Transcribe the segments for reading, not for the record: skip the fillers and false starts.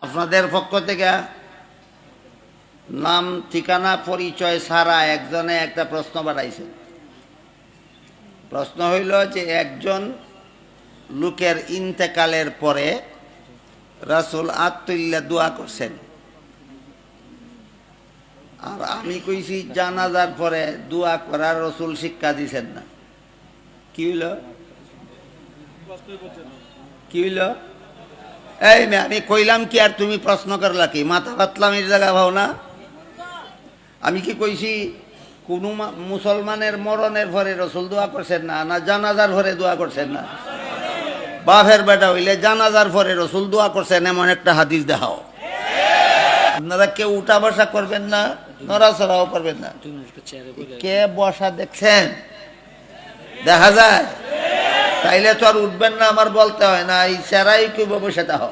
আপনাদের পক্ষ থেকে নাম ঠিকানা পরিচয় ছাড়া একজনে একটা প্রশ্ন পাঠাইছে। প্রশ্ন হইল যে একজন লোকের ইন্তেকালের পরে রাসূল আত্মইল্লা দোয়া করছেন, আর আমি কইছি জানাজার পরে দোয়া করার রাসূল শিক্ষা দিছেন না। কি হইল কি হইল? এই মেয়ে, আমি কইলাম কি আর তুমি প্রশ্ন করলা কি? মাথা পাতলামের জায়গা ভাও না। আমি কি কইছি কোন মুসলমানের মরণের পরে রসুল দোয়া করছেন না, না জানাজার পরে দোয়া করছেন না? বাপের বেটা হইলে জানাজার পরে রসুল দোয়া করছেন এমন একটা হাদিস দেখাও। আপনারা কেউ উঠা বসা করবেন না, নড়াচড়াও করবেন না। কে বসা দেখছেন? দেখা যায়? তাইলে তো আর উঠবেন না, আমার বলতে হয় না, এই চেরাই কেউ বসে দাও।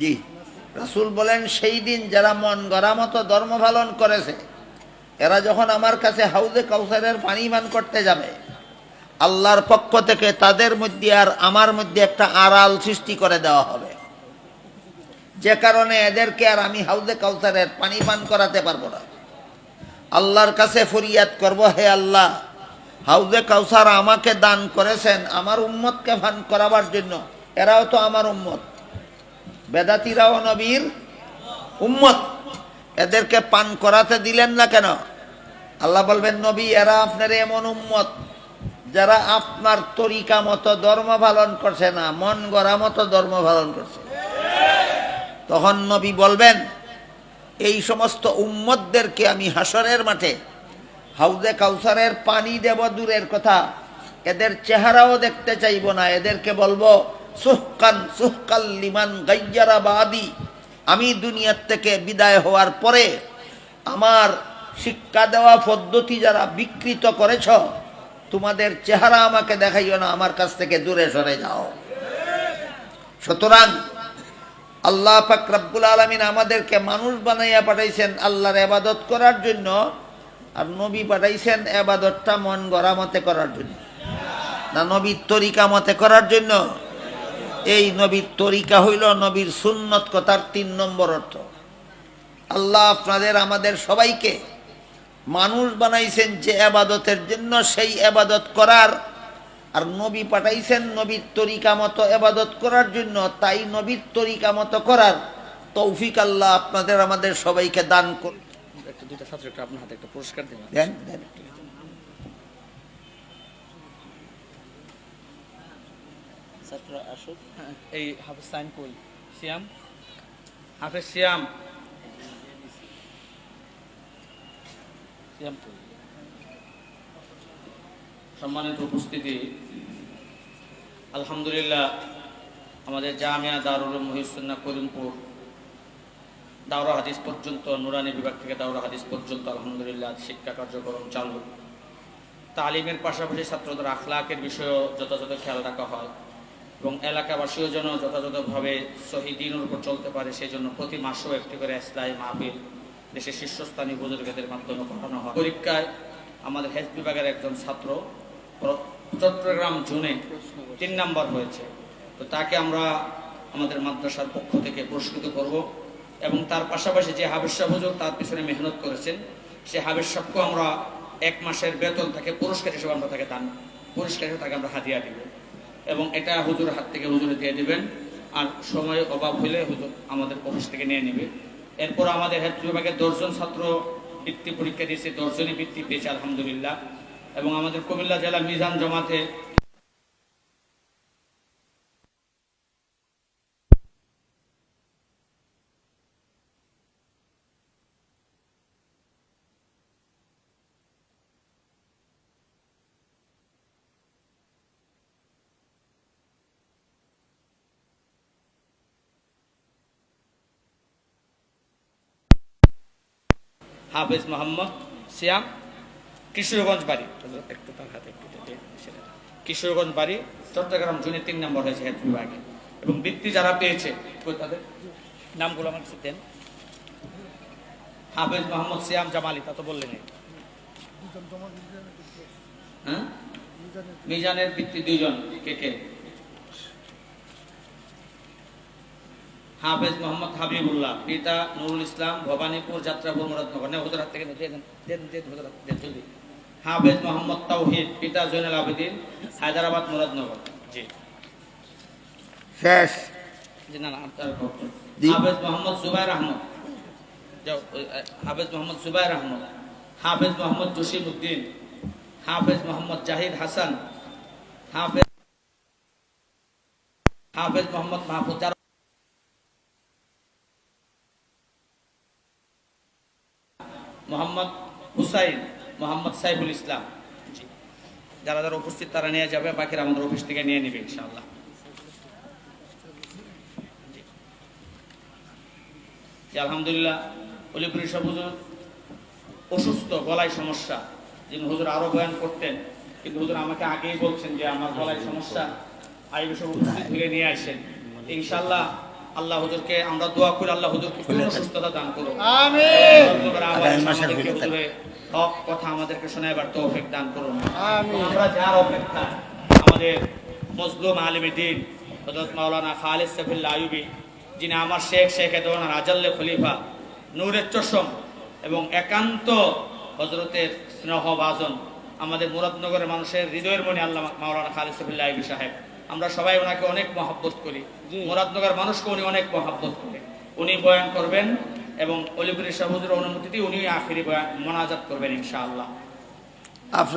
জি, রাসূল বলেন সেই দিন যারা মন গড়া মতো ধর্ম পালন করেছে, এরা যখন আমার কাছে হাউজে কাউসারের পানি পান করতে যাবে, আল্লাহর পক্ষ থেকে তাদের মধ্যে আর আমার মধ্যে একটা আড়াল সৃষ্টি করে দেওয়া হবে, যে কারণে এদেরকে আর আমি হাউজে কাউসারের পানি পান করাতে পারবো না। আল্লাহর কাছে ফরিয়াদ করব, হে আল্লাহ, হাউজে কাউসার আমাকে দান করেছেন আমার উম্মতকে পান করাবার জন্য, এরাও তো আমার উম্মত, বেদাতিরাও নবীর উম্মত, এদেরকে পান করাতে দিলেন না কেন? আল্লাহ বলবেন, নবী, এরা আপনার এমন উম্মত যারা আপনার তরিকা মতো ধর্ম পালন করছে না, মন গড়া মতো ধর্ম পালন করছে। তখন নবী বলবেন, এই সমস্ত উম্মতদেরকে আমি হাসরের মাঠে হাউজে কাউসারের পানি দেব দূরের কথা, এদের চেহারাও দেখতে চাইব না। এদেরকে বলবো, সুহকান সুহকাল লিমান গায়্যারা বাদি, আমি দুনিয়ার থেকে বিদায় হওয়ার পরে আমার শিক্ষা দেওয়া পদ্ধতি যারা বিকৃত করেছ, তোমাদের চেহারা আমাকে দেখাইও না, আমার কাছ থেকে দূরে সরে যাও। সুতরাং আল্লাহ পাক রব্বুল আলামিন আমাদেরকে মানুষ বানাইয়া পাঠাইছেন আল্লাহর ইবাদত করার জন্য, আর নবী পাঠাইছেন ইবাদতটা মন গড়া মতে করার জন্য, না নবীর তরিকা মতে করার জন্য। এই নবীর তরিকা হইল নবীর সুন্নত কথার ৩ নম্বর অর্থ। আল্লাহ আপনাদের আমাদের সবাইকে মানুষ বানাইছেন যে ইবাদতের জন্য, সেই ইবাদত করার, আর নবী পাঠাইছেন নবীর তরিকা মতো ইবাদত করার জন্য, তাই নবীর তরিকা মতো করার তৌফিক আল্লাহ আপনাদের আমাদের সবাইকে দান করুন। একটা দুইটা ছাত্রকে আপনার হাতে একটা পুরস্কার দেন। দেন। ছাত্র আসুক। এই হাফেজ সাইন কই? সিয়াম, হাফেজ সিয়াম, সিয়াম কই? সম্মানিত উপস্থিতি, আলহামদুলিল্লাহ আমাদের জামিয়া দারুল উলুম মহিউসুন্নাহ করিমপুর দাওরা হাদিস পর্যন্ত, নুরানি বিভাগ থেকে দাওরা হাদিস পর্যন্ত আলহামদুলিল্লাহ শিক্ষা কার্যক্রম চালু। তালিমের পাশাপাশি ছাত্রদের আখলাকের বিষয়েও যথাযথ খেয়াল রাখা হয় এবং এলাকাবাসীও যেন যথাযথভাবে সহি দ্বীনের উপর চলতে পারে, সেই জন্য প্রতি মাসেও একটি করে ইসলাহি মাহফিল দেশের শীর্ষস্থানীয় বুজুর্গদের মাধ্যমে করানো হয়। পরীক্ষায় আমাদের হেলথ বিভাগের একজন ছাত্র চট্টগ্রাম জোনে ৩ নম্বর হয়েছে, তো তাকে আমরা আমাদের মাদ্রাসার পক্ষ থেকে পুরস্কৃত করব এবং তার পাশাপাশি যে হাফেজ সাহেব হুজুর তার পিছনে মেহনত করেছেন, সে হাফেজ সাহেবকে আমরা 1 মাসের বেতন তাকে পুরস্কার হিসেবে আমরা তাকে দান, পুরস্কার হিসেবে তাকে আমরা হাদিয়া দিব এবং এটা হুজুর হাত থেকে হুজুরে দিয়ে দিবেন, আর সময় অভাব হলে হুজুর আমাদের অফিস থেকে নিয়ে নেবে। এরপর আমাদের হেলথ বিভাগের 10 জন ছাত্র বৃত্তি পরীক্ষা দিয়েছে, 10 জনই বৃত্তি পেয়েছে আলহামদুলিল্লাহ। এবং আমাদের কুমিল্লা জেলা মিজান জমাতে হাফেজ মোহাম্মদ সিয়াম, কিশোরগঞ্জ বাড়ি, একটু তার হাতে একটু কিশোরগঞ্জ বাড়ি, চট্টগ্রাম জুনে 3 নম্বর হয়েছে হেলথ বিভাগে। এবং বৃত্তি যারা পেয়েছে তাদের নামগুলো আমার কাছে দেন। হাফেজ মোহাম্মদ সিয়াম জামালি, তা তো বললেন। হ্যাঁ, মিজানের বৃত্তি 2 জন, কে কে? হাফেজ মোহাম্মদ হাবিবুল্লাহ, পিতা নুরুল ইসলাম, ভবানীপুর, যাত্রাপুর, মুরাদনগর। না হুজুর হাত থেকে দেন জলদি। হাফেজ মোহাম্মদ তাওহিদ, পিতা জৈনুল আবেদিন, হায়দ্রাবাদ, মুরাদনগর। জি শেষ। জি না জি। হাফেজ মোহাম্মদ জুবাইর আহমদ, হাফেজ মোহাম্মদ জুবাইর আহমদ, হাফেজ মোহাম্মদ জসিম উদ্দিন, হাফেজ মোহাম্মদ জাহিদ হাসান, হাফেজ মোহাম্মদ মাহফুজ, মোহাম্মদ হুসাইন, মোহাম্মদ সাইফুল ইসলাম। জি যারা যারা উপস্থিত তারা নিয়ে যাবে, বাকিরা আমাদের অফিস থেকে নিয়ে নেবে ইনশাআল্লাহ। জি আলহামদুলিল্লাহ। অলিপুরি সাহেব হুজুর অসুস্থ, গলায় সমস্যা। যিনি হুজুর আরো বয়ান করতেন, কিন্তু হুজুর আমাকে আগেই বলছেন যে আমার গলায় সমস্যা, আইবি সব উপস্থিত থেকে নিয়ে আসেন ইনশাআল্লাহ। আল্লাহ হুজুরকে আমরা দোয়া করি, আল্লাহ হুজুরকে পূর্ণ সুস্থতা দান করুন। আমিন। আমাদেরকে হুজুরে হক কথা আমাদেরকে শোনাবার তৌফিক দান করুন। আমিন। আমরা যার অপেক্ষা আমাদের মজলুম আলিমে দ্বীন হযরত মাওলানা খালিদ সাইফুল্লাহ আইয়ুবী, যিনি আমার শেখ দোয়ানা আজাল্লে খলিফা, নূরের চশম এবং একান্ত হযরতের স্নেহভাজন, আমাদের মুরাদনগরের মানুষের হৃদয়ের মনে আল্লাহ মাওলানা খালিদ সাইফুল্লাহ আইয়ুবী সাহেব, আমরা সবাই ওনাকে অনেক মহব্বত করি। মুরাদনগর মানুষকে উনি অনেক মহব্বত করে। উনি বয়ান করবেন এবং অলিপুরি সাহেব হুজুরের অনুমতিতে উনি আখিরি বয়ান মোনাজাত করবেন ইনশাআল্লাহ। আপনার